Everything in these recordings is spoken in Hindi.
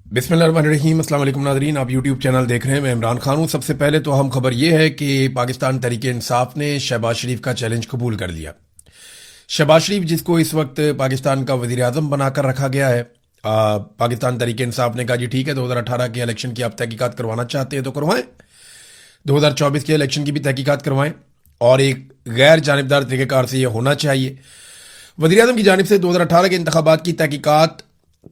बिस्मिल्लाहिर्रहमानिर्रहीम। अस्सलाम वालेकुम नाज़रीन, आप यूट्यूब चैनल देख रहे हैं। मैं इमरान खान हूँ। सबसे पहले तो अहम खबर यह है कि पाकिस्तान तहरीक इंसाफ ने शहबाज शरीफ का चैलेंज कबूल कर लिया। शहबाज शरीफ, जिसको इस वक्त पाकिस्तान का वज़ीर आज़म बनाकर रखा गया है, पाकिस्तान तहरीक इंसाफ ने कहा जी ठीक है, 2018 के इलेक्शन की आप तहकीकात करवाना चाहते हैं तो करवाएं, 2024 के इलेक्शन की भी तहकीकात करवाएं, और एक गैर जानिबदार तरीक़ेकार से यह होना चाहिए। वज़ीर आज़म की जानिब से 2018 के इंतखाबात की तहकीकात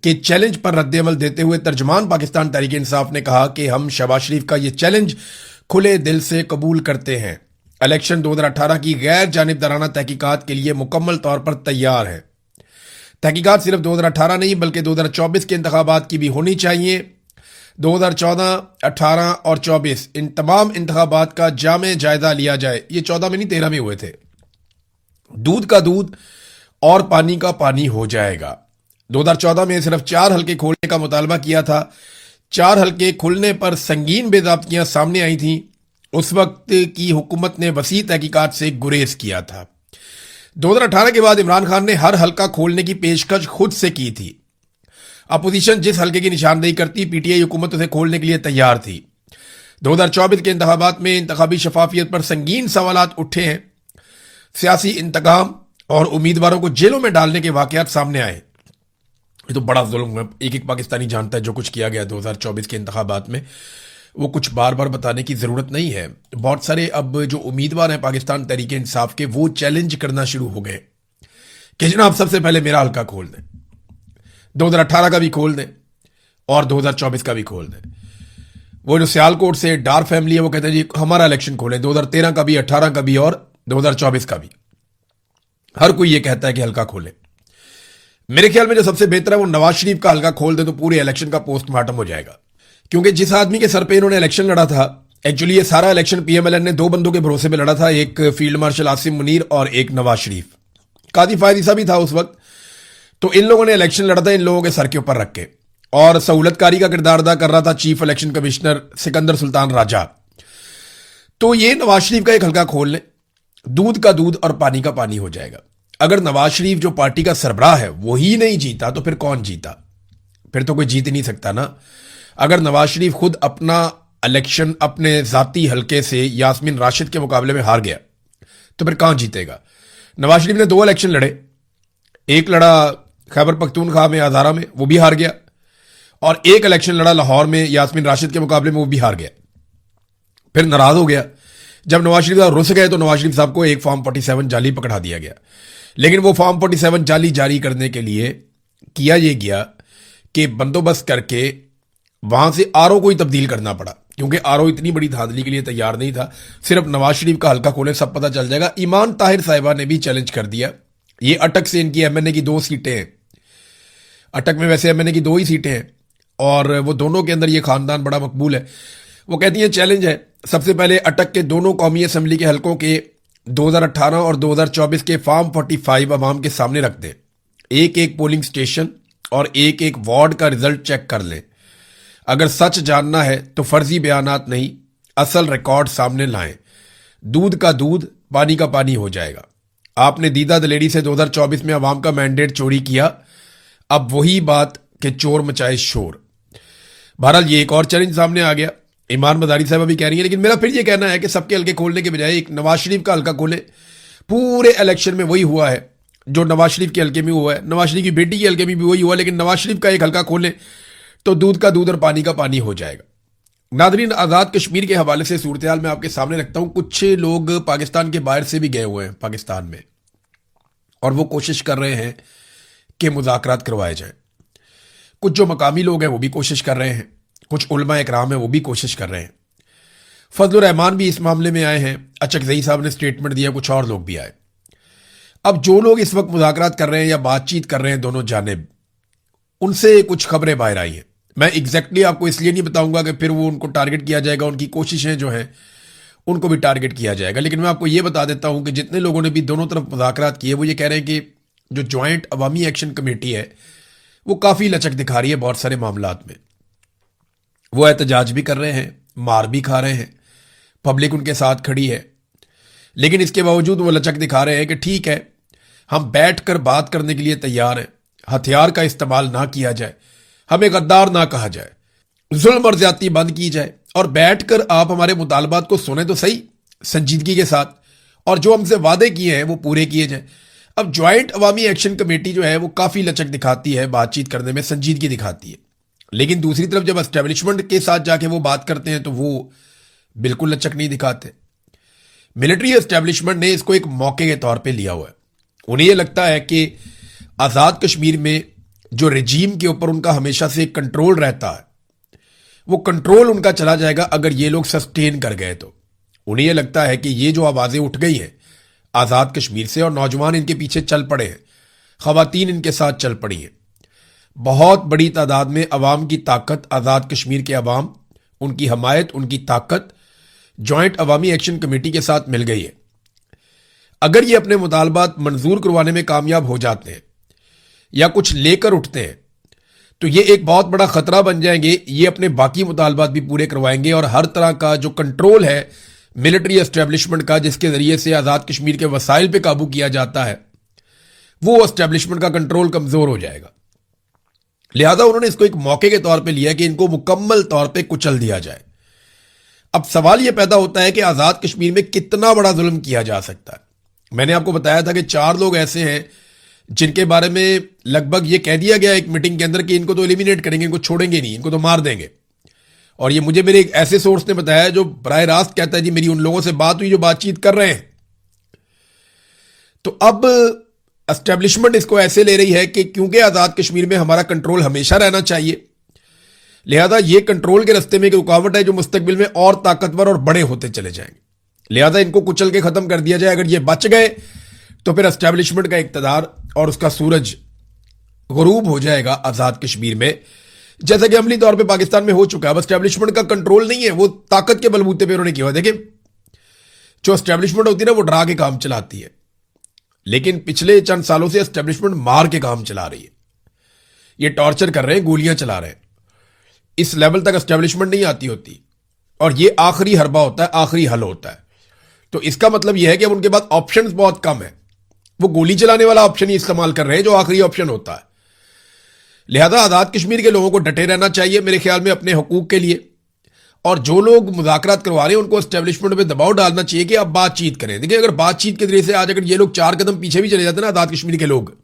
के चैलेंज पर रद्द-ए-अमल देते हुए तर्जमान पाकिस्तान तहरीक इंसाफ ने कहा कि हम शहबाज शरीफ का ये चैलेंज खुले दिल से कबूल करते हैं। इलेक्शन 2018 की गैर जानिबदाराना तहकीकात के लिए मुकम्मल तौर पर तैयार है। तहकीकात सिर्फ 2018 नहीं बल्कि 2024 के इंतखाबात की भी होनी चाहिए। 2014, 18 और 24 इन तमाम इंतखाबात का जामे जायजा लिया जाए। ये 14 में नहीं, 13 में हुए थे। दूध का दूध और पानी का पानी हो जाएगा। 2014 में सिर्फ 4 हल्के खोलने का मुतालबा किया था। 4 हल्के खुलने पर संगीन बेज़ाब्तियां सामने आई थीं। उस वक्त की हुकूमत ने वसी तहकीकात से गुरेज किया था। 2018 के बाद इमरान खान ने हर हल्का खोलने की पेशकश खुद से की थी। अपोजिशन जिस हल्के की निशानदेही करती, पीटीआई हुकूमत उसे खोलने के लिए तैयार थी। 2024 के इंतखाबात में इंतखाबी शफाफियत पर संगीन सवालात उठे हैं। सियासी इंतकाम और उम्मीदवारों को जेलों में डालने के वाकयात सामने आए। ये तो बड़ा जुल्म है। एक एक पाकिस्तानी जानता है जो कुछ किया गया 2024 के इंतखाबात में। वो कुछ बार बार बताने की ज़रूरत नहीं है। बहुत सारे अब जो उम्मीदवार हैं पाकिस्तान तहरीक इंसाफ के, वो चैलेंज करना शुरू हो गए कि जनाब सबसे पहले मेरा हल्का खोल दें, 2018 का भी खोल दें और 2024 का भी खोल दें। वो जो सियालकोट से डार फैमिली है, वो कहते हैं जी हमारा इलेक्शन खोलें, 2013 का भी, 18 का भी और 2024 का भी। हर कोई ये कहता है कि हल्का खोलें। मेरे ख्याल में जो सबसे बेहतर है वो नवाज शरीफ का हल्का खोल दे तो पूरे इलेक्शन का पोस्टमार्टम हो जाएगा। क्योंकि जिस आदमी के सर पे इन्होंने इलेक्शन लड़ा था, एक्चुअली ये सारा इलेक्शन पीएमएलएन ने 2 बंदों के भरोसे पे लड़ा था, एक फील्ड मार्शल आसिम मुनीर और एक नवाज शरीफ। कादी फायदीसा भी था उस वक्त। तो इन लोगों ने इलेक्शन लड़ा था इन लोगों के सर के ऊपर रख के, और सहूलतकारी का किरदार अदा कर रहा था chief election commissioner Sikandar Sultan Raja. तो ये नवाज शरीफ का एक हल्का खोल लें, दूध का दूध और पानी का पानी हो जाएगा। अगर नवाज शरीफ जो पार्टी का सरबराह है वही नहीं जीता तो फिर कौन जीता? फिर तो कोई जीत ही नहीं सकता ना। अगर नवाज शरीफ खुद अपना इलेक्शन अपने जाती हल्के से यास्मीन राशिद के मुकाबले में हार गया तो फिर कहां जीतेगा? नवाज शरीफ ने 2 इलेक्शन लड़े। एक लड़ा खैबर पख्तूनख्वा में, हजारा में, वो भी हार गया, और एक इलेक्शन लड़ा लाहौर में यास्मीन राशिद के मुकाबले में, वो भी हार गया। फिर नाराज हो गया। जब नवाज शरीफ साहब रुस गए तो नवाज शरीफ साहब को एक फॉर्म 47 जाली पकड़ा दिया गया। लेकिन वो फॉर्म 47 जाली जारी करने के लिए किया ये गया कि बंदोबस्त करके वहां से आरओ को ही तब्दील करना पड़ा, क्योंकि आरओ इतनी बड़ी धांधली के लिए तैयार नहीं था। सिर्फ नवाज शरीफ का हल्का खोले सब पता चल जाएगा। ईमान ताहिर साहिबा ने भी चैलेंज कर दिया। ये अटक से इनकी एमएनए की 2 सीटें हैं। अटक में वैसे एमएनए की 2 ही सीटें हैं, और वो दोनों के अंदर ये खानदान बड़ा मकबूल है। वो कहती है चैलेंज है, सबसे पहले अटक के दोनों कौमी असम्बली के हल्कों के 2018 और 2024 के फॉर्म 45 अवाम के सामने रख दें। एक एक पोलिंग स्टेशन और एक एक वार्ड का रिजल्ट चेक कर लें। अगर सच जानना है तो फर्जी बयानात नहीं, असल रिकॉर्ड सामने लाएं। दूध का दूध, पानी का पानी हो जाएगा। आपने दीदा दलेरी से 2024 में अवाम का मैंडेट चोरी किया, अब वही बात कि चोर मचाए शोर। बहरहाल ये एक और चैलेंज सामने आ गया। ईमान मदारी साहब भी कह रही है, लेकिन मेरा फिर ये कहना है कि सबके हल्के खोलने के बजाय एक नवाज शरीफ का हल्का खोले। पूरे इलेक्शन में वही हुआ है जो नवाज शरीफ के हल्के में हुआ है, नवाज शरीफ की बेटी के हल्के में भी वही हुआ, लेकिन नवाज शरीफ का एक हल्का खोले तो दूध का दूध और पानी का पानी हो जाएगा। नादरीन, आज़ाद कश्मीर के हवाले से सूरत हाल मैं आपके सामने रखता हूं। कुछ लोग पाकिस्तान के बाहर से भी गए हुए हैं पाकिस्तान में, और वो कोशिश कर रहे हैं कि मुज़ाकरात करवाए जाएं। कुछ जो मकामी लोग हैं वो भी कोशिश कर रहे हैं, कुछ उलमा इकराम है वो भी कोशिश कर रहे हैं। फजलुर रहमान भी इस मामले में आए हैं, अचकज़ई साहब ने स्टेटमेंट दिया, कुछ और लोग भी आए। अब जो लोग इस वक्त मुज़ाकरात कर रहे हैं या बातचीत कर रहे हैं दोनों जानिब, उनसे कुछ खबरें बाहर आई हैं। मैं एग्जैक्टली आपको इसलिए नहीं बताऊंगा कि फिर वो उनको टारगेट किया जाएगा, उनकी कोशिशें जो हैं उनको भी टारगेट किया जाएगा। लेकिन मैं आपको ये बता देता हूं कि जितने लोगों ने भी दोनों तरफ मुज़ाकरात किए, वो ये कह रहे हैं कि जो ज्वाइंट अवामी एक्शन कमेटी है वो काफ़ी लचक दिखा रही है बहुत सारे मामलात में। वो एहतजाज भी कर रहे हैं, मार भी खा रहे हैं, पब्लिक उनके साथ खड़ी है, लेकिन इसके बावजूद वो लचक दिखा रहे हैं कि ठीक है, हम बैठकर बात करने के लिए तैयार हैं, हथियार का इस्तेमाल ना किया जाए, हमें गद्दार ना कहा जाए, जुल्म और ज्यादती बंद की जाए और बैठकर आप हमारे मुतालबात को सुने तो सही संजीदगी के साथ, और जो हमसे वादे किए हैं वो पूरे किए जाए। अब ज्वाइंट अवामी एक्शन कमेटी जो है वो काफी लचक दिखाती है, बातचीत करने में संजीदगी दिखाती है, लेकिन दूसरी तरफ जब एस्टेब्लिशमेंट के साथ जाके वो बात करते हैं तो वो बिल्कुल लचक नहीं दिखाते। मिलिट्री एस्टेब्लिशमेंट ने इसको एक मौके के तौर पे लिया हुआ है। उन्हें यह लगता है कि आजाद कश्मीर में जो रजीम के ऊपर उनका हमेशा से कंट्रोल रहता है, वो कंट्रोल उनका चला जाएगा अगर ये लोग सस्टेन कर गए तो। उन्हें यह लगता है कि ये जो आवाजें उठ गई हैं आजाद कश्मीर से और नौजवान इनके पीछे चल पड़े हैं, खवातीन इनके साथ चल पड़ी हैं, बहुत बड़ी तादाद में अवाम की ताकत, आजाद कश्मीर के अवाम, उनकी हमायत, उनकी ताकत ज्वाइंट अवामी एक्शन कमेटी के साथ मिल गई है। अगर ये अपने मुतालबात मंजूर करवाने में कामयाब हो जाते हैं या कुछ लेकर उठते हैं तो ये एक बहुत बड़ा खतरा बन जाएंगे। ये अपने बाकी मुतालबात भी पूरे करवाएंगे और हर तरह का जो कंट्रोल है मिलिट्री एस्टेब्लिशमेंट का, जिसके जरिए से आजाद कश्मीर के वसाइल पे काबू किया जाता है, वो एस्टेब्लिशमेंट का कंट्रोल कमजोर हो जाएगा। लिहाजा उन्होंने इसको एक मौके के तौर पे लिया कि इनको मुकम्मल तौर पे कुचल दिया जाए। अब सवाल यह पैदा होता है कि आजाद कश्मीर में कितना बड़ा जुल्म किया जा सकता है। मैंने आपको बताया था कि 4 लोग ऐसे हैं जिनके बारे में लगभग ये कह दिया गया एक मीटिंग के अंदर कि इनको तो एलिमिनेट करेंगे, इनको छोड़ेंगे नहीं, इनको तो मार देंगे। और ये मुझे मेरे एक ऐसे सोर्स ने बताया जो बराह रास्त कहता है जी मेरी उन लोगों से बात हुई जो बातचीत कर रहे हैं। तो अब एस्टेब्लिशमेंट इसको ऐसे ले रही है कि क्योंकि आजाद कश्मीर में हमारा कंट्रोल हमेशा रहना चाहिए, लिहाजा ये कंट्रोल के रास्ते में एक रुकावट है जो मुस्तकबिल में और ताकतवर और बड़े होते चले जाएंगे। लिहाजा इनको कुचल के खत्म कर दिया जाए। अगर ये बच गए तो फिर एस्टेब्लिशमेंट का इक्तदार और उसका सूरज गुरूब हो जाएगा आजाद कश्मीर में, जैसा कि अमली तौर पे पाकिस्तान में हो चुका है। अब एस्टेब्लिशमेंट का कंट्रोल नहीं है, वो ताकत के बलबूते पे उन्होंने किया। देखिए जो एस्टेब्लिशमेंट होती है ना वो डरा के काम चलाती है, लेकिन पिछले चंद सालों से एस्टेब्लिशमेंट मार के काम चला रही है। ये टॉर्चर कर रहे हैं, गोलियां चला रहे हैं। इस लेवल तक एस्टेब्लिशमेंट नहीं आती होती और ये आखिरी हरबा होता है, आखिरी हल होता है। तो इसका मतलब यह है कि अब उनके पास ऑप्शंस बहुत कम है, वो गोली चलाने वाला ऑप्शन ही इस्तेमाल कर रहे हैं जो आखिरी ऑप्शन होता है। लिहाजा आजाद कश्मीर के लोगों को डटे रहना चाहिए मेरे ख्याल में अपने हकूक के लिए, और जो लोग मुज़ाकरात करवा रहे हैं उनको एस्टेब्लिशमेंट पे दबाव डालना चाहिए कि आप बातचीत करें। देखिए अगर बातचीत के जरिए से आज अगर ये लोग 4 कदम पीछे भी चले जाते हैं ना आजाद कश्मीर के लोग,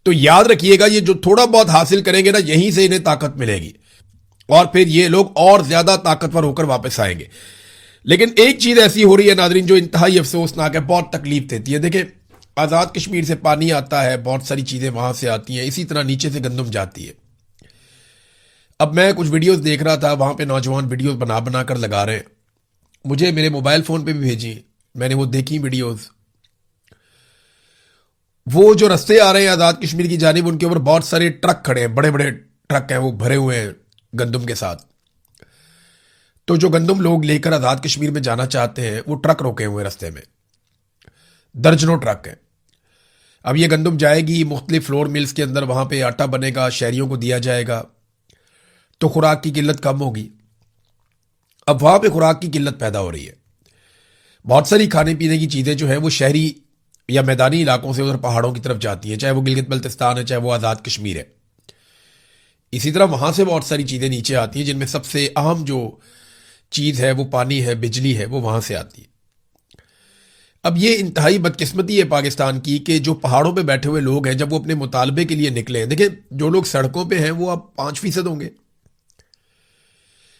तो याद रखिएगा ये जो थोड़ा बहुत हासिल करेंगे ना यहीं से इन्हें ताकत मिलेगी और फिर ये लोग और ज्यादा ताकतवर होकर वापस आएंगे। लेकिन एक चीज ऐसी हो रही है नादरीन जो इंतहाई अफसोसनाक है, बहुत तकलीफ देती है। देखिए आजाद कश्मीर से पानी आता है, बहुत सारी चीजें वहां से आती हैं, इसी तरह नीचे से गंदम जाती है। अब मैं कुछ वीडियोस देख रहा था, वहां पे नौजवान वीडियोस बना बना कर लगा रहे हैं, मुझे मेरे मोबाइल फोन पे भी भेजी, मैंने वो देखी वीडियोस। वो जो रास्ते आ रहे हैं आजाद कश्मीर की जानिब, उनके ऊपर बहुत सारे ट्रक खड़े हैं, बड़े बड़े ट्रक हैं, वो भरे हुए हैं गंदम के साथ। तो जो गंदम लोग लेकर आजाद कश्मीर में जाना चाहते हैं वो ट्रक रोके हुए रास्ते में, दर्जनों ट्रक हैं। अब ये गंदम जाएगी मुख्तलिफ फ्लोर मिल्स के अंदर, वहां पे आटा बनेगा, शहरियों को दिया जाएगा, तो खुराक की किल्लत कम होगी। अब वहां पे खुराक की किल्लत पैदा हो रही है। बहुत सारी खाने पीने की चीजें जो है वो शहरी या मैदानी इलाकों से उधर पहाड़ों की तरफ जाती हैं, चाहे वो गिलगित बल्तिस्तान है, चाहे वो आजाद कश्मीर है। इसी तरह वहां से बहुत सारी चीजें नीचे आती हैं, जिनमें सबसे अहम जो चीज है वो पानी है, बिजली है, वो वहां से आती है। अब ये इंतहाई बदकिस्मती है पाकिस्तान की कि जो पहाड़ों पे बैठे हुए लोग हैं, जब वो अपने मुतालबे के लिए निकले हैं, देखिए जो लोग सड़कों पे हैं वो अब 5% होंगे,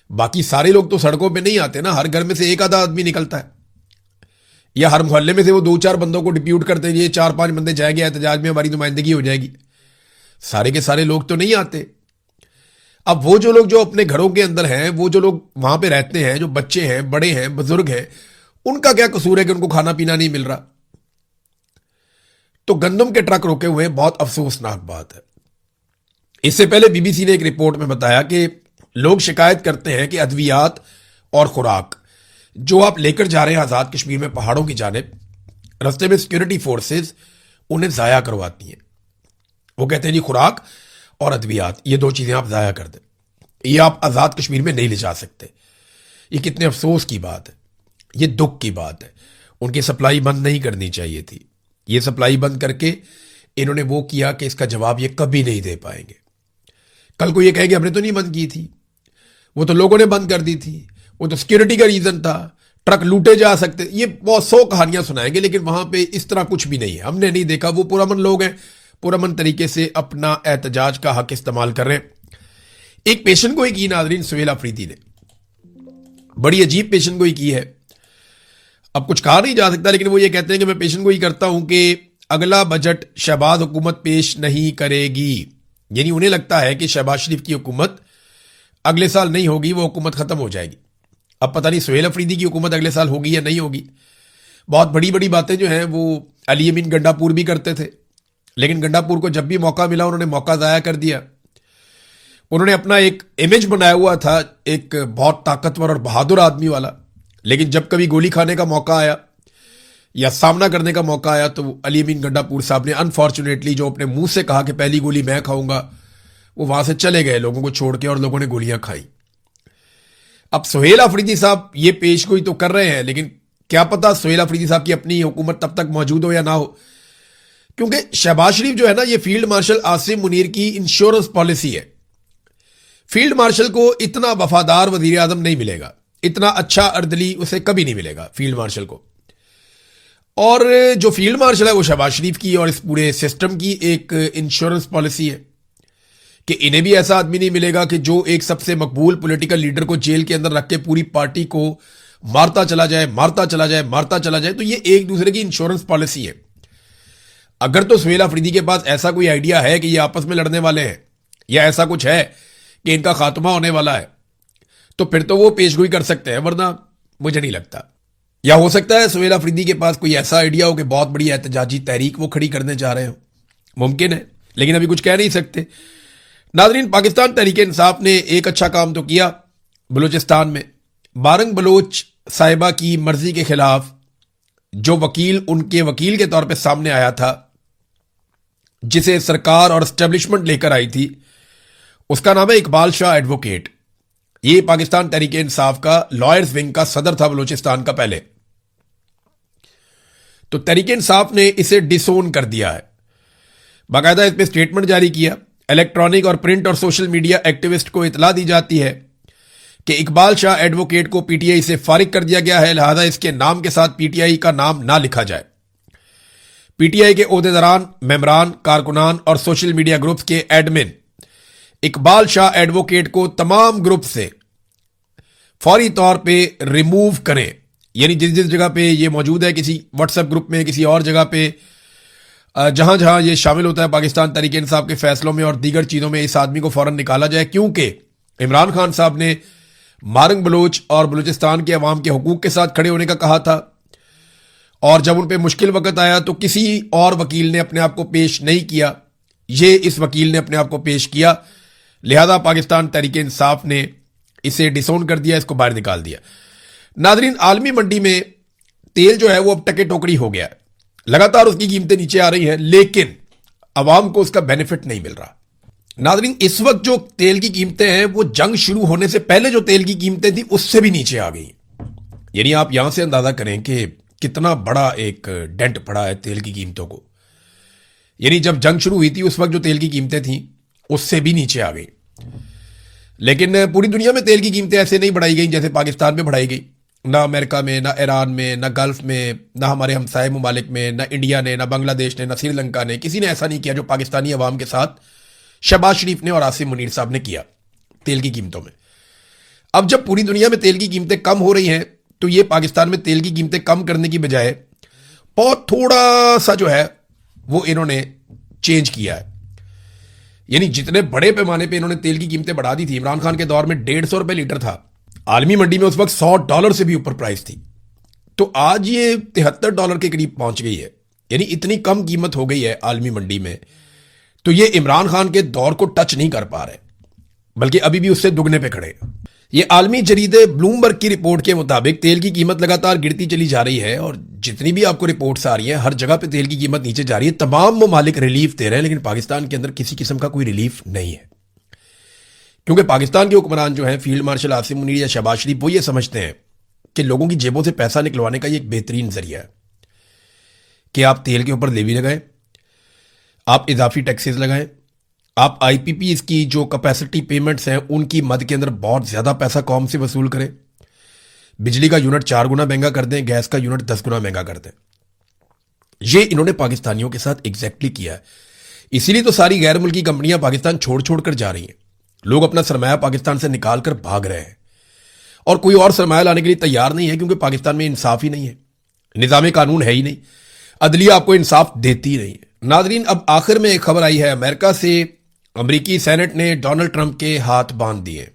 बाकी सारे लोग तो सड़कों पे नहीं आते ना। हर घर में से एक आधा आदमी निकलता है, या हर मोहल्ले में से वो 2-4 बंदों को डिप्यूट करते हैं, ये 4-5 बंदे जाएंगे एहतजाज में, हमारी नुमाइंदगी हो जाएगी। सारे के सारे लोग तो नहीं आते। अब वो जो लोग जो अपने घरों के अंदर हैं, वो जो लोग वहां पे रहते हैं, जो बच्चे हैं, बड़े हैं, बुजुर्ग हैं, उनका क्या कसूर है कि उनको खाना पीना नहीं मिल रहा। तो गंदम के ट्रक रोके हुए बहुत अफसोसनाक बात है। इससे पहले बीबीसी ने एक रिपोर्ट में बताया कि लोग शिकायत करते हैं कि अद्वियात और खुराक जो आप लेकर जा रहे हैं आजाद कश्मीर में पहाड़ों की जानिब, रास्ते में सिक्योरिटी फोर्सेस उन्हें जाया करवाती हैं। वो कहते हैं जी खुराक और अद्वियात ये 2 चीजें आप जाया कर दें, ये आप आजाद कश्मीर में नहीं ले जा सकते। ये कितने अफसोस की बात है, ये दुख की बात है। उनकी सप्लाई बंद नहीं करनी चाहिए थी। ये सप्लाई बंद करके इन्होंने वो किया कि इसका जवाब ये कभी नहीं दे पाएंगे। कल को ये कहे कि हमने तो नहीं बंद की थी, वो तो लोगों ने बंद कर दी थी, वो तो सिक्योरिटी का रीजन था, ट्रक लूटे जा सकते, ये बहुत 100 कहानियां सुनाएंगे, लेकिन वहां पे इस तरह कुछ भी नहीं है। हमने नहीं देखा। वो पुरअमन लोग हैं, पुरअमन तरीके से अपना एहतजाज का हक इस्तेमाल कर रहे हैं। एक पेशन गोई की नाज़रीन सुहेल अफरीदी ने, बड़ी अजीब पेशन गोई की है। अब कुछ कहा नहीं जा सकता, लेकिन वो ये कहते हैं कि मैं पेशन गोई करता हूं कि अगला बजट शहबाज हुकूमत पेश नहीं करेगी। यानी उन्हें लगता है कि शहबाज शरीफ की हुकूमत अगले साल नहीं होगी, वो हुकूमत खत्म हो जाएगी। अब पता नहीं सुहेल अफरीदी की हुकूमत अगले साल होगी या नहीं होगी। बहुत बड़ी बड़ी बातें जो हैं वो अली अमीन गंडापुर भी करते थे, लेकिन गंडापुर को जब भी मौका मिला उन्होंने मौका ज़ाया कर दिया। उन्होंने अपना एक इमेज बनाया हुआ था, एक बहुत ताकतवर और बहादुर आदमी वाला, लेकिन जब कभी गोली खाने का मौका आया या सामना करने का मौका आया तो अली अमीन गंडापुर साहब ने अनफॉर्चुनेटली जो अपने मुंह से कहा कि पहली गोली मैं खाऊंगा, वो वहां से चले गए लोगों को छोड़ के, और लोगों ने गोलियां खाई। अब सुहेल अफरीदी साहब ये पेशगोई तो कर रहे हैं, लेकिन क्या पता सुहेल अफरीदी साहब की अपनी हुकूमत तब तक मौजूद हो या ना हो, क्योंकि शहबाज शरीफ जो है ना, ये फील्ड मार्शल आसिम मुनीर की इंश्योरेंस पॉलिसी है। फील्ड मार्शल को इतना वफादार वजीर आजम नहीं मिलेगा, इतना अच्छा अर्दली उसे कभी नहीं मिलेगा फील्ड मार्शल को। और जो फील्ड मार्शल है वो शहबाज शरीफ की और इस पूरे सिस्टम की एक इंश्योरेंस पॉलिसी है कि इन्हें भी ऐसा आदमी नहीं मिलेगा कि जो एक सबसे मकबूल पॉलिटिकल लीडर को जेल के अंदर रख के पूरी पार्टी को मारता चला जाए, मारता चला जाए, मारता चला जाए। तो ये एक दूसरे की इंश्योरेंस पॉलिसी है। अगर तो सुहेल अफरीदी के पास ऐसा कोई आइडिया है कि ये आपस में लड़ने वाले हैं, या ऐसा कुछ है कि इनका खात्मा होने वाला है, तो फिर तो वो पेशगोई कर सकते हैं, वरना मुझे नहीं लगता। या हो सकता है सुहेल अफरीदी के पास कोई ऐसा आइडिया हो कि बहुत बड़ी एहतजाजी तहरीक वो खड़ी करने जा रहे हो, मुमकिन है, लेकिन अभी कुछ कह नहीं सकते। नाज़रीन, पाकिस्तान तहरीक इंसाफ ने एक अच्छा काम तो किया बलूचिस्तान में। बारंग बलोच साहिबा की मर्जी के खिलाफ जो वकील उनके वकील के तौर पे सामने आया था, जिसे सरकार और एस्टेब्लिशमेंट लेकर आई थी, उसका नाम है इकबाल शाह एडवोकेट। ये पाकिस्तान तहरीक इंसाफ का लॉयर्स विंग का सदर था बलूचिस्तान का पहले। तो तहरीक इंसाफ ने इसे डिसोन कर दिया है, बाकायदा इस पर स्टेटमेंट जारी किया। इलेक्ट्रॉनिक और प्रिंट और सोशल मीडिया एक्टिविस्ट को इतला दी जाती है कि इकबाल शाह एडवोकेट को पीटीआई से फारिग कर दिया गया है, लिहाजा इसके नाम के साथ पीटीआई का नाम ना लिखा जाए। पीटीआई के ओहदेदारान, मेंबरान, कारकुनान और सोशल मीडिया ग्रुप्स के एडमिन इकबाल शाह एडवोकेट को तमाम ग्रुप से फौरी तौर पे रिमूव करें। यानी जिस जिस जगह पे ये मौजूद है, किसी व्हाट्सएप ग्रुप में, किसी और जगह पे, जहां जहां ये शामिल होता है पाकिस्तान तहरीक इंसाफ के फैसलों में और दीगर चीजों में, इस आदमी को फौरन निकाला जाए। क्योंकि इमरान खान साहब ने मारंग बलोच और बलूचिस्तान के अवाम के हुकूक के साथ खड़े होने का कहा था, और जब उन पर मुश्किल वक्त आया तो किसी और वकील ने अपने आप को पेश नहीं किया, ये इस वकील ने अपने आप को पेश किया। लिहाजा पाकिस्तान तहरीक इंसाफ ने इसे डिसोन कर दिया, इसको बाहर निकाल दिया। नाजरीन, आलमी मंडी में तेल जो है वो अब टके टोकरी हो गया है, लगातार उसकी कीमतें नीचे आ रही हैं, लेकिन अवाम को उसका बेनिफिट नहीं मिल रहा। नाजरीन, इस वक्त जो तेल की कीमतें हैं वो जंग शुरू होने से पहले जो तेल की कीमतें थी उससे भी नीचे आ गई। यानी आप यहां से अंदाजा करें कि कितना बड़ा एक डेंट पड़ा है तेल की कीमतों को। यानी जब जंग शुरू हुई थी उस वक्त जो तेल की कीमतें थी उससे भी नीचे आ गई। लेकिन पूरी दुनिया में तेल की कीमतें ऐसे नहीं बढ़ाई गई जैसे पाकिस्तान में बढ़ाई गई। ना अमेरिका में, ना ईरान में, ना गल्फ में, ना हमारे हमसाए मुमालिक में, ना इंडिया ने, ना बांग्लादेश ने, ना श्रीलंका ने, किसी ने ऐसा नहीं किया जो पाकिस्तानी अवाम के साथ शहबाज शरीफ ने और आसिम मुनीर साहब ने किया तेल की कीमतों में। अब जब पूरी दुनिया में तेल की कीमतें कम हो रही हैं तो ये पाकिस्तान में तेल की कीमतें कम करने की बजाय बहुत थोड़ा सा जो है वो इन्होंने चेंज किया है। यानी जितने बड़े पैमाने पे इन्होंने तेल की कीमतें बढ़ा दी थी, इमरान खान के दौर में 150 रुपए लीटर था, आलमी मंडी में उस वक्त $100 से भी ऊपर प्राइस थी, तो आज ये $73 के करीब पहुंच गई है। यानी इतनी कम कीमत हो गई है आलमी मंडी में, तो ये इमरान खान के दौर को टच नहीं कर पा रहे, बल्कि अभी भी उससे दुगने पे खड़े हैं। ये आलमी जरीदे ब्लूमबर्ग की रिपोर्ट के मुताबिक तेल की कीमत लगातार गिरती चली जा रही है, और जितनी भी आपको रिपोर्ट्स आ रही है हर जगह पे तेल की कीमत नीचे जा रही है। तमाम ममालिक रिलीफ दे रहे हैं, लेकिन पाकिस्तान के अंदर किसी किस्म का कोई रिलीफ नहीं है, क्योंकि पाकिस्तान के हुक्मरान जो हैं, फील्ड मार्शल आसिम मुनीर या शहबाज शरीफ, वो ये समझते हैं कि लोगों की जेबों से पैसा निकलवाने का ये एक बेहतरीन जरिया है कि आप तेल के ऊपर लेवी लगाएं, आप इजाफी टैक्सेस लगाएं, आप आईपीपीज की जो कैपेसिटी पेमेंट्स हैं उनकी मद के अंदर बहुत ज्यादा पैसा कॉम से वसूल करें, बिजली का यूनिट 4 गुना महंगा कर दें, गैस का यूनिट 10 गुना महंगा कर दें। ये इन्होंने पाकिस्तानियों के साथ एग्जैक्टली किया है। इसीलिए तो सारी गैर मुल्की कंपनियां पाकिस्तान छोड़ छोड़ कर जा रही हैं। लोग अपना सरमाया पाकिस्तान से निकाल कर भाग रहे हैं और कोई और सरमाया लाने के लिए तैयार नहीं है, क्योंकि पाकिस्तान में इंसाफ ही नहीं है, निजाम कानून है ही नहीं, अदलिया आपको इंसाफ देती नहीं है। नादरीन, अब आखिर में एक खबर आई है अमेरिका से। अमेरिकी सेनेट ने डोनाल्ड ट्रंप के हाथ बांध दिए।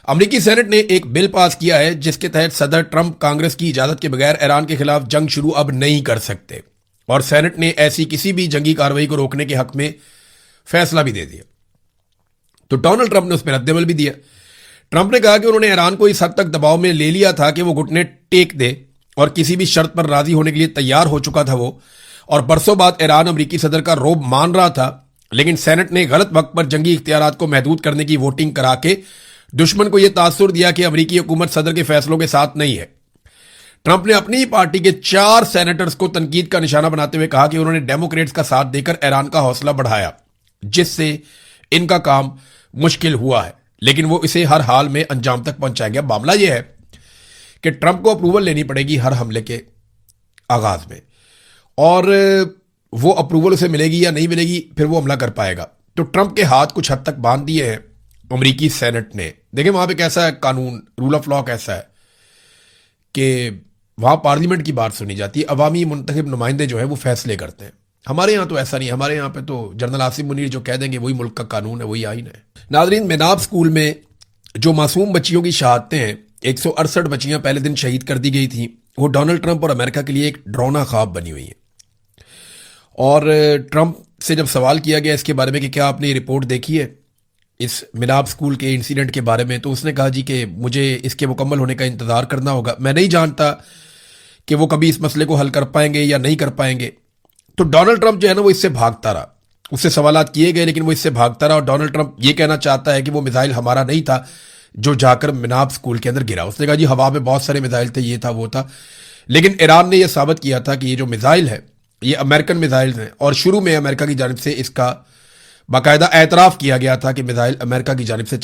अमेरिकी सेनेट ने एक बिल पास किया है जिसके तहत सदर ट्रंप कांग्रेस की इजाजत के बगैर ईरान के खिलाफ जंग शुरू अब नहीं कर सकते, और सेनेट ने ऐसी किसी भी जंगी कार्रवाई को रोकने के हक में फैसला भी दे दिया। तो डोनाल्ड ट्रंप ने उस पर रद्दमल भी दिया। ट्रंप ने कहा कि उन्होंने ईरान को इस हद तक दबाव में ले लिया था कि वो घुटने टेक दे और किसी भी शर्त पर राजी होने के लिए तैयार हो चुका था वो, और बरसों बाद ईरान अमेरिकी सदर का रोब मान रहा था, लेकिन सेनेट ने गलत वक्त पर जंगी इख्तियारात को महदूद करने की वोटिंग करा के दुश्मन को यह तासुर दिया कि अमेरिकी हुकूमत सदर के फैसलों के साथ नहीं है। ट्रंप ने अपनी ही पार्टी के 4 सेनेटर्स को तनकीद का निशाना बनाते हुए कहा कि उन्होंने डेमोक्रेट्स का साथ देकर ईरान का हौसला बढ़ाया, जिससे इनका काम मुश्किल हुआ है, लेकिन वो इसे हर हाल में अंजाम तक पहुंचाया गया। मामला यह है कि ट्रंप को अप्रूवल लेनी पड़ेगी हर हमले के आगाज में, और वो अप्रूवल उसे मिलेगी या नहीं मिलेगी, फिर वो हमला कर पाएगा। तो ट्रंप के हाथ कुछ हद तक बांध दिए हैं अमेरिकी सेनेट ने। देखिए वहां पे कैसा है कानून, रूल ऑफ लॉ कैसा है कि वहां पार्लियामेंट की बात सुनी जाती है, अवामी मुंतखब नुमाइंदे जो है वो फैसले करते हैं। हमारे यहां तो ऐसा नहीं, हमारे यहां पे तो जनरल आसिम मुनीर जो कह देंगे वही मुल्क का कानून है, वही आइन है। नाजरीन, मेनाब स्कूल में जो मासूम बच्चियों की शहादतें हैं, 168 बच्चियां पहले दिन शहीद कर दी गई थी, वो डोनाल्ड ट्रंप और अमेरिका के लिए एक डरावना ख्वाब बनी हुई है। और ट्रंप से जब सवाल किया गया इसके बारे में कि क्या आपने ये रिपोर्ट देखी है इस मिनाब स्कूल के इंसिडेंट के बारे में, तो उसने कहा जी कि मुझे इसके मुकम्मल होने का इंतजार करना होगा, मैं नहीं जानता कि वो कभी इस मसले को हल कर पाएंगे या नहीं कर पाएंगे। तो डोनाल्ड ट्रंप जो है ना वो इससे भागता रहा, उससे सवालात किए गए लेकिन वो इससे भागता रहा, और डोनाल्ड ट्रंप ये कहना चाहता है कि वो मिसाइल हमारा नहीं था जो जाकर मिनाब स्कूल के अंदर गिरा। उसने कहा जी हवा में बहुत सारे मिसाइल थे, ये था वो था, लेकिन ईरान ने यह साबित किया था कि ये जो मिसाइल है ये अमेरिकन मिसाइल हैं, और शुरू में अमेरिका की जानिब से इसका बाकायदा एतराफ़ किया गया था कि मिसाइल अमेरिका की जानिब से